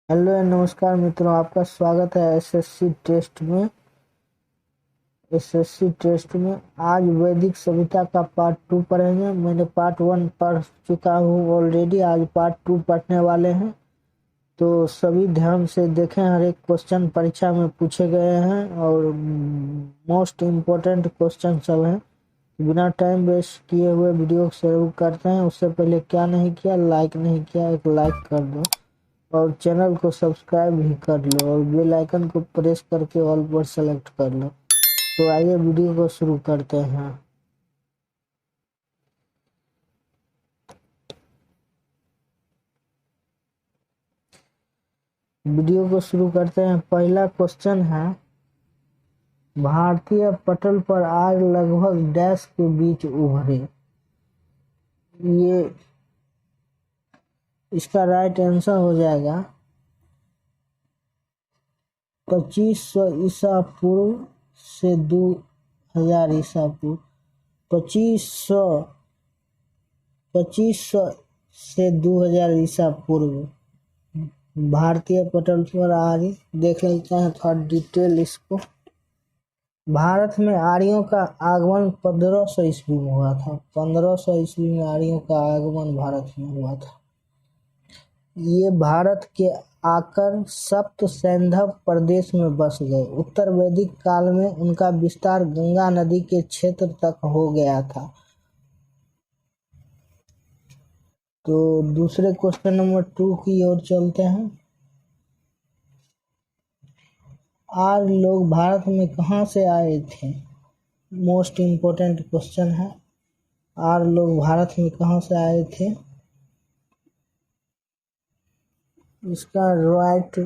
Hello नमस्कार मित्रों, आपका स्वागत है एसएससी टेस्ट में। आज वैदिक सभ्यता का पार्ट 2 पढ़ेंगे। मैंने पार्ट 1 पढ़ चुका हूँ ऑलरेडी। आज पार्ट 2 पढ़ने वाले हैं, तो सभी ध्यान से देखें। हर एक क्वेश्चन परीक्षा में पूछे गए हैं और मोस्ट इम्पोर्टेंट क्वेश्चन सब हैं। बिना टाइम वेस्ट किए हुए वीडियो शुरू करते हैं। उससे पहले क्या नहीं किया, लाइक नहीं किया, एक लाइक कर दो और चैनल को सब्सक्राइब भी कर लो और बेल आइकन को प्रेस करके ऑल पर सेलेक्ट कर लो। तो आइए वीडियो को शुरू करते हैं। वीडियो को शुरू करते हैं। पहला क्वेश्चन है, भारतीय पटल पर आज लगभग डैश के बीच उभरे। ये इसका राइट आंसर हो जाएगा 2500 ईसा पूर्व से 2000 ईसा पूर्व। 2500 से 2000 ईसा पूर्व भारतीय पटल पर आर्य। देख लेते हैं थोड़ा डिटेल इसको। भारत में आर्यों का आगमन 1500 ईस्वी में हुआ था। 1500 ईस्वी में आर्यों का आगमन भारत में हुआ था। ये भारत के आकर सप्त सैंधव प्रदेश में बस गए। उत्तर वैदिक काल में उनका विस्तार गंगा नदी के क्षेत्र तक हो गया था। तो दूसरे क्वेश्चन नंबर 2 की ओर चलते हैं। आर्य लोग भारत में कहाँ से आए थे? मोस्ट इम्पोर्टेंट क्वेश्चन है। आर्य लोग भारत में कहाँ से आए थे? इसका राइट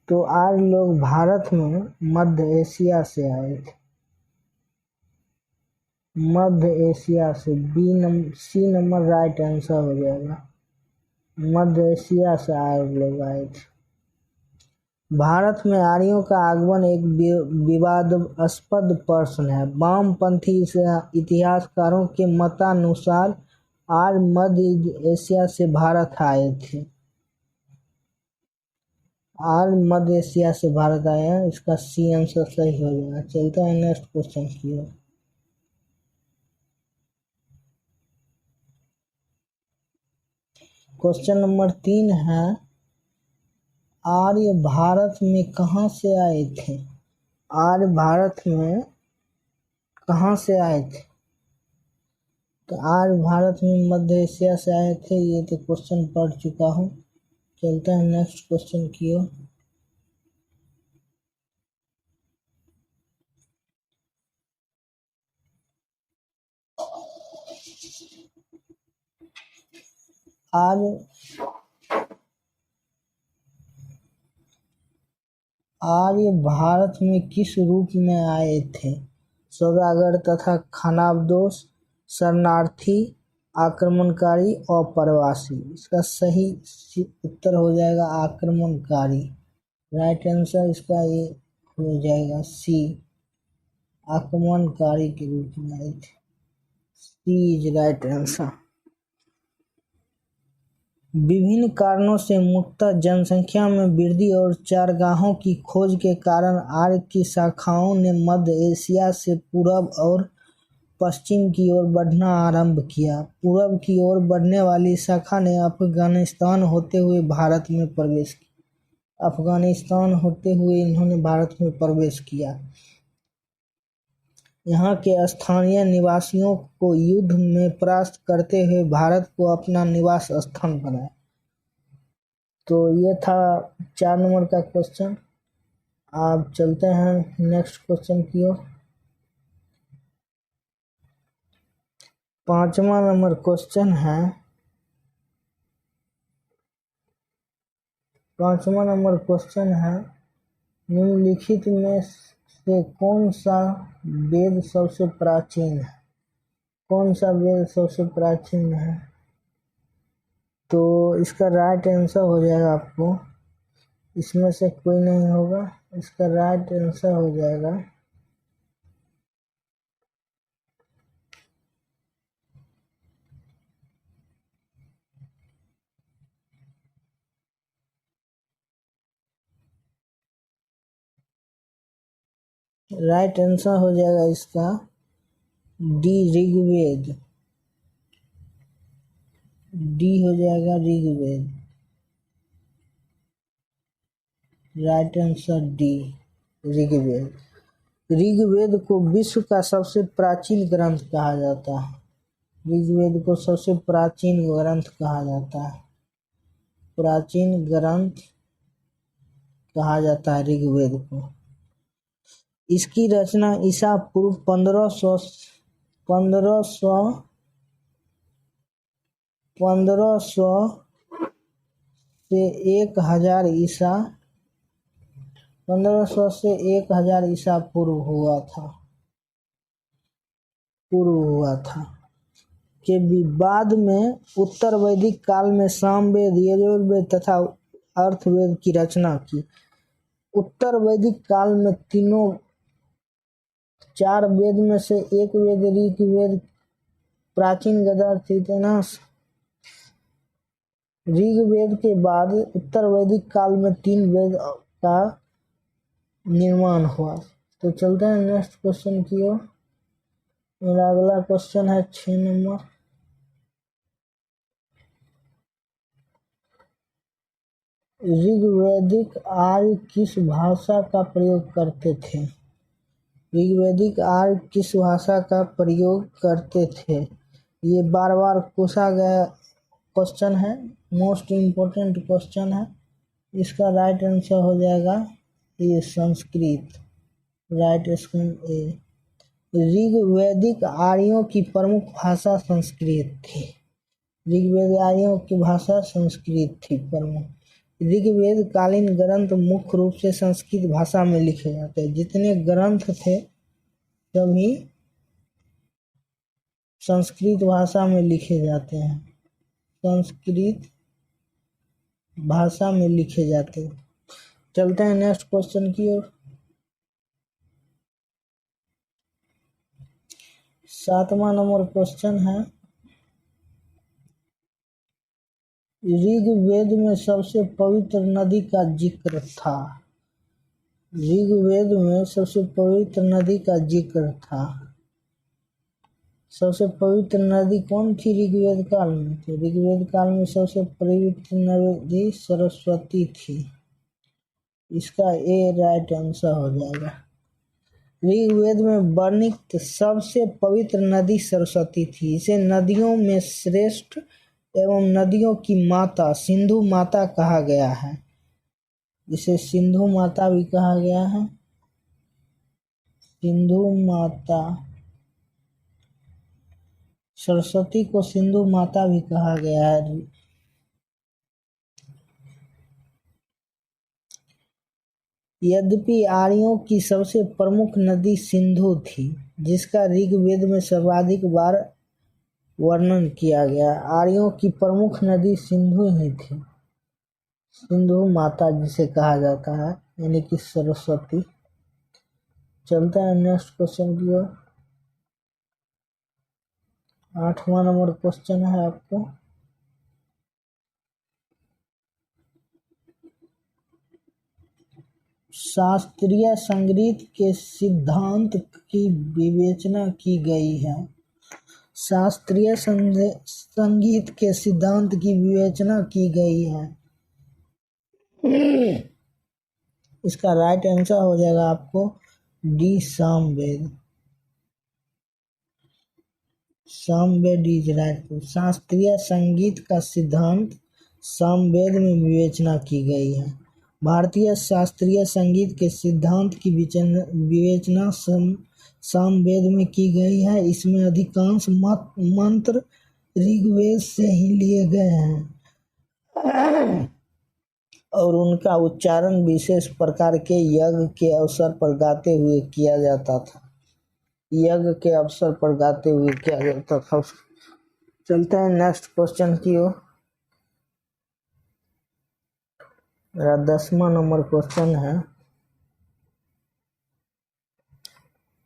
तो आर्य लोग भारत में मध्य एशिया से आए थे। मध्य एशिया से सी नंबर राइट आंसर हो जाएगा। मध्य एशिया से आर्य लोग आए थे। भारत में आर्यों का आगमन एक विवादास्पद प्रश्न है। वामपंथी इतिहासकारों के मतानुसार आर्य मध्य एशिया से भारत आए थे। आर्य मध्य एशिया से भारत आए हैं। इसका सी आंसर सही हो जाएगा। चलते हैं नेक्स्ट क्वेश्चन की ओर। क्वेश्चन नंबर 3 है, आर्य भारत में कहाँ से आए थे? आर्य भारत में कहाँ से आए थे? तो आर्य भारत में मध्य एशिया से आए थे। ये तो क्वेश्चन पढ़ चुका हूँ। चलते हैं नेक्स्ट क्वेश्चन की ओर। आर्य भारत में किस रूप में आए थे? सौदागर तथा खानाबदोश, शरणार्थी, आक्रमणकारी और प्रवासी। इसका सही उत्तर हो जाएगा आक्रमणकारी। राइट आंसर इसका ये हो जाएगा सी, आक्रमणकारी के रूप में आए थे। सी इज राइट आंसर। विभिन्न कारणों से मुख्यतः जनसंख्या में वृद्धि और चारागाहों की खोज के कारण आर्य की शाखाओं ने मध्य एशिया से पूरब और पश्चिम की ओर बढ़ना आरंभ किया। पूरब की ओर बढ़ने वाली शाखा ने अफगानिस्तान होते हुए भारत में प्रवेश किया। अफगानिस्तान होते हुए इन्होंने भारत में प्रवेश किया। यहाँ के स्थानीय निवासियों को युद्ध में परास्त करते हुए भारत को अपना निवास स्थान बनाया। तो ये था 4 नंबर का क्वेश्चन। आप चलते हैं नेक्स्ट क्वेश्चन की ओर। 5वां नंबर क्वेश्चन है। 5वां नंबर क्वेश्चन है, निम्नलिखित में से कौन सा वेद सबसे प्राचीन है? कौन सा वेद सबसे प्राचीन है? तो इसका राइट आंसर हो जाएगा आपको, इसमें से कोई नहीं होगा। इसका राइट आंसर हो जाएगा राइट आंसर हो जाएगा इसका डी ऋग्वेद। डी हो जाएगा Rigveda. Right answer D Rigveda. Rigveda को विश्व का सबसे प्राचीन ग्रंथ कहा जाता है। ऋग्वेद को सबसे प्राचीन ग्रंथ कहा जाता है। प्राचीन ग्रंथ कहा जाता है ऋग्वेद को। इसकी रचना ईसा पूर्व 1500 से 1000 ईसा पूर्व हुआ था के बाद में उत्तर वैदिक काल में सामवेद, यजुर्वेद तथा अर्थवेद की रचना की। उत्तर वैदिक काल में तीनों 4 वेद में से एक वेद ऋग्वेद प्राचीन गद्य थी। ऋग्वेद के बाद उत्तर वैदिक काल में 3 वेद का निर्माण हुआ। तो चलते हैं नेक्स्ट क्वेश्चन की ओर। मेरा अगला क्वेश्चन है 6 नंबर। ऋग्वैदिक आर्य किस भाषा का प्रयोग करते थे? ऋग्वैदिक आर्य किस भाषा का प्रयोग करते थे? ये बार बार पूछा गया क्वेश्चन है, मोस्ट इम्पोर्टेंट क्वेश्चन है। इसका राइट आंसर हो जाएगा ये संस्कृत। Right answer A. ऋग्वैदिक आर्यों की प्रमुख भाषा संस्कृत थी। ऋग्वेद आर्यों की भाषा संस्कृत थी प्रमुख। ऋग्वेद कालीन ग्रंथ मुख्य रूप से संस्कृत भाषा में लिखे जाते हैं। जितने ग्रंथ थे सभी संस्कृत भाषा में लिखे जाते हैं। संस्कृत भाषा में लिखे जाते हैं। चलते हैं नेक्स्ट क्वेश्चन की ओर। 7वां नंबर क्वेश्चन है। ऋग्वेद में सबसे पवित्र नदी का जिक्र था। ऋग्वेद में सबसे पवित्र नदी का जिक्र था। सबसे पवित्र नदी कौन थी ऋग्वेद काल में? तो ऋग्वेद काल में सबसे पवित्र नदी सरस्वती थी। इसका ए राइट आंसर हो जाएगा। ऋग्वेद में वर्णित सबसे पवित्र नदी सरस्वती थी। इसे नदियों में श्रेष्ठ एवं नदियों की माता सिंधु माता कहा गया है। इसे सिंधु माता भी कहा गया है। सिंधु माता, सरस्वती को सिंधु माता भी कहा गया है। यद्यपि आर्यों की सबसे प्रमुख नदी सिंधु थी, जिसका ऋग्वेद में सर्वाधिक बार वर्णन किया गया। आर्यों की प्रमुख नदी सिंधु ही थी। सिंधु माता जिसे कहा जाता है, यानी कि सरस्वती। चलता है नेक्स्ट क्वेश्चन की ओर। 8वां नंबर क्वेश्चन है आपको। शास्त्रीय संगीत के सिद्धांत की विवेचना की गई है। शास्त्रीय संगीत के सिद्धांत की विवेचना की गई है। इसका राइट आंसर हो जाएगा आपको D Samaveda. Samaveda is right. शास्त्रीय संगीत का सिद्धांत सामवेद में विवेचना की गई है। भारतीय शास्त्रीय संगीत के सिद्धांत की विवेचना सामवेद में की गई है। इसमें अधिकांश मंत्र ऋग्वेद से ही लिए गए हैं और उनका उच्चारण विशेष प्रकार के यज्ञ के अवसर पर गाते हुए किया जाता था। यज्ञ के अवसर पर गाते हुए किया जाता था। चलते हैं नेक्स्ट क्वेश्चन की ओर। मेरा 10वां नंबर क्वेश्चन है।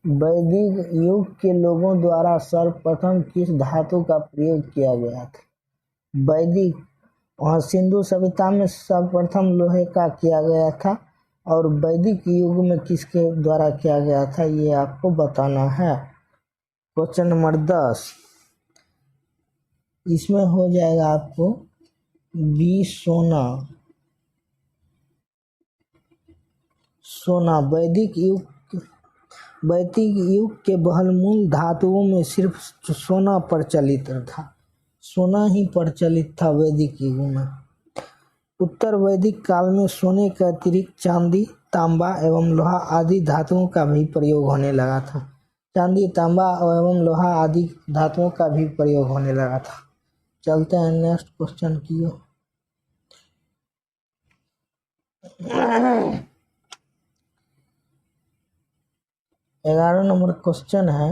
वैदिक युग के लोगों द्वारा सर्वप्रथम किस धातु का प्रयोग किया गया था? वैदिक और सिंधु सभ्यता में सर्वप्रथम लोहे का किया गया था और वैदिक युग में किसके द्वारा किया गया था, ये आपको बताना है। क्वेश्चन नंबर 10, इसमें हो जाएगा आपको बी सोना। वैदिक युग के बहुमूल्य धातुओं में सिर्फ सोना प्रचलित था। सोना ही प्रचलित था वैदिक युग में। उत्तर वैदिक काल में सोने के अतिरिक्त चांदी, तांबा एवं लोहा आदि धातुओं का भी प्रयोग होने लगा था। चांदी, तांबा एवं लोहा आदि धातुओं का भी प्रयोग होने लगा था। चलते हैं नेक्स्ट क्वेश्चन की ओर। 11 नंबर क्वेश्चन है।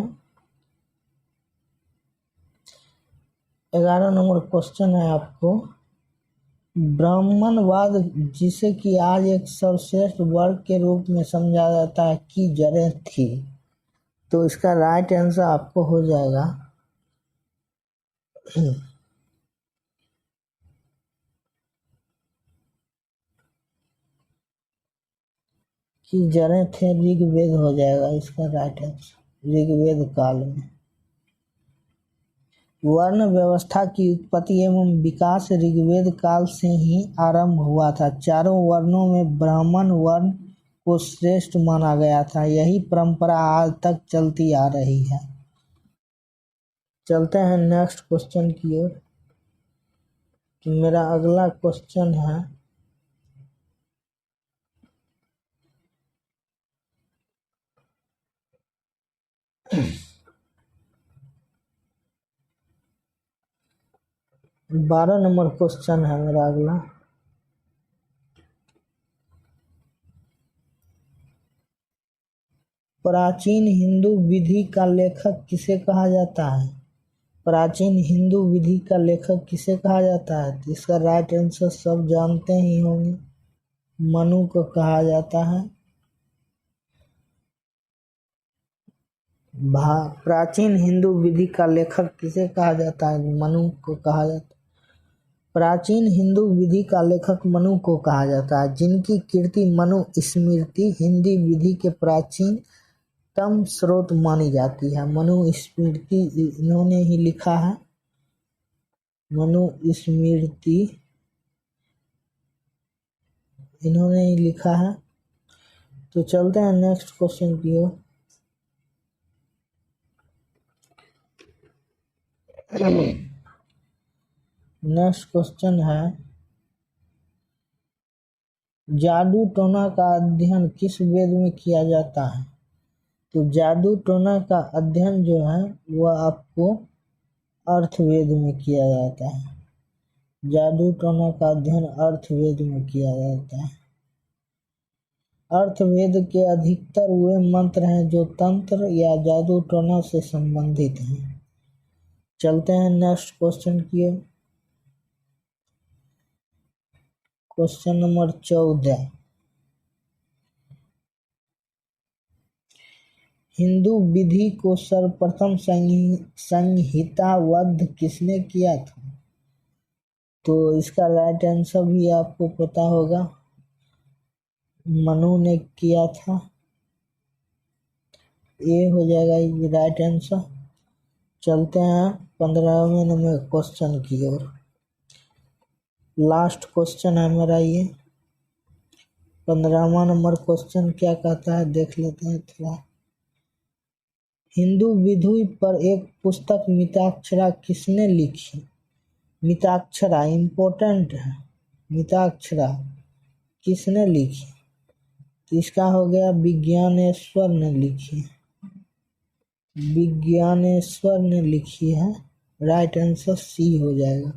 11 नंबर क्वेश्चन है आपको, ब्राह्मणवाद जिसे कि आज एक सर्वश्रेष्ठ वर्ग के रूप में समझा जाता है की जड़ें थी। तो इसका राइट आंसर आपको हो जाएगा कि जड़ें थे ऋग्वेद हो जाएगा इसका राइट आंसर, ऋग्वेद काल में। वर्ण व्यवस्था की उत्पत्ति एवं विकास ऋग्वेद काल से ही आरंभ हुआ था। चारों वर्णों में ब्राह्मण वर्ण को श्रेष्ठ माना गया था। यही परंपरा आज तक चलती आ रही है। चलते हैं नेक्स्ट क्वेश्चन की ओर। तो मेरा अगला क्वेश्चन है, बारह नंबर क्वेश्चन है मेरा अगला। प्राचीन हिंदू विधि का लेखक किसे कहा जाता है? प्राचीन हिंदू विधि का लेखक किसे कहा जाता है? तो इसका राइट आंसर सब जानते ही होंगे, मनु को कहा जाता है। प्राचीन हिंदू विधि का लेखक किसे कहा जाता है? मनु को कहा जाता है। प्राचीन हिंदू विधि का लेखक मनु को कहा जाता है, जिनकी कीर्ति मनु स्मृति हिंदी विधि के प्राचीनतम स्रोत मानी जाती है। मनु स्मृति इन्होंने ही लिखा है, मनु स्मृति इन्होंने ही लिखा है। तो चलते हैं नेक्स्ट क्वेश्चन की ओर। नेक्स्ट क्वेश्चन है, जादू टोना का अध्ययन किस वेद में किया जाता है? तो जादू टोना का अध्ययन जो है वह आपको अर्थवेद में किया जाता है। जादू टोना का अध्ययन अर्थवेद में किया जाता है। अर्थवेद के अधिकतर वे मंत्र हैं जो तंत्र या जादू टोना से संबंधित हैं। चलते हैं नेक्स्ट क्वेश्चन की ओर। क्वेश्चन नंबर 14, हिंदू विधि को सर्वप्रथम संहिताबद्ध किसने किया था? तो इसका राइट आंसर भी आपको पता होगा, मनु ने किया था। ये हो जाएगा राइट आंसर। चलते हैं 15वें नंबर क्वेश्चन की ओर। लास्ट क्वेश्चन है मेरा ये। 15वां नंबर क्वेश्चन क्या कहता है देख लेते हैं थोड़ा। हिंदू विधि पर एक पुस्तक मिताक्षरा किसने लिखी? मिताक्षरा इम्पोर्टेंट है, मिताक्षरा किसने लिखी? तो इसका हो गया विज्ञानेश्वर ने लिखी, विज्ञानेश्वर ने लिखी है। राइट आंसर सी हो जाएगा।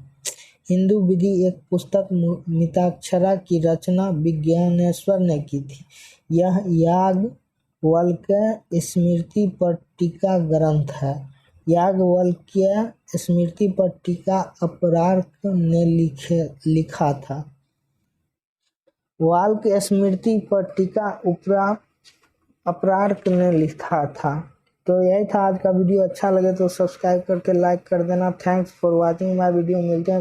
हिंदू विधि एक पुस्तक मिताक्षरा की रचना विज्ञानेश्वर ने की थी। यह याज्ञवल्क्य स्मृति पर टीका ग्रंथ है। याज्ञवल्क्य स्मृति पर टीका अपरार्क ने लिखा था। वाल्क्य स्मृति पर टीका अपरार्क ने लिखा था। तो यही था आज का वीडियो। अच्छा लगे तो सब्सक्राइब करके लाइक कर देना। Thanks for watching my video. मिलते हैं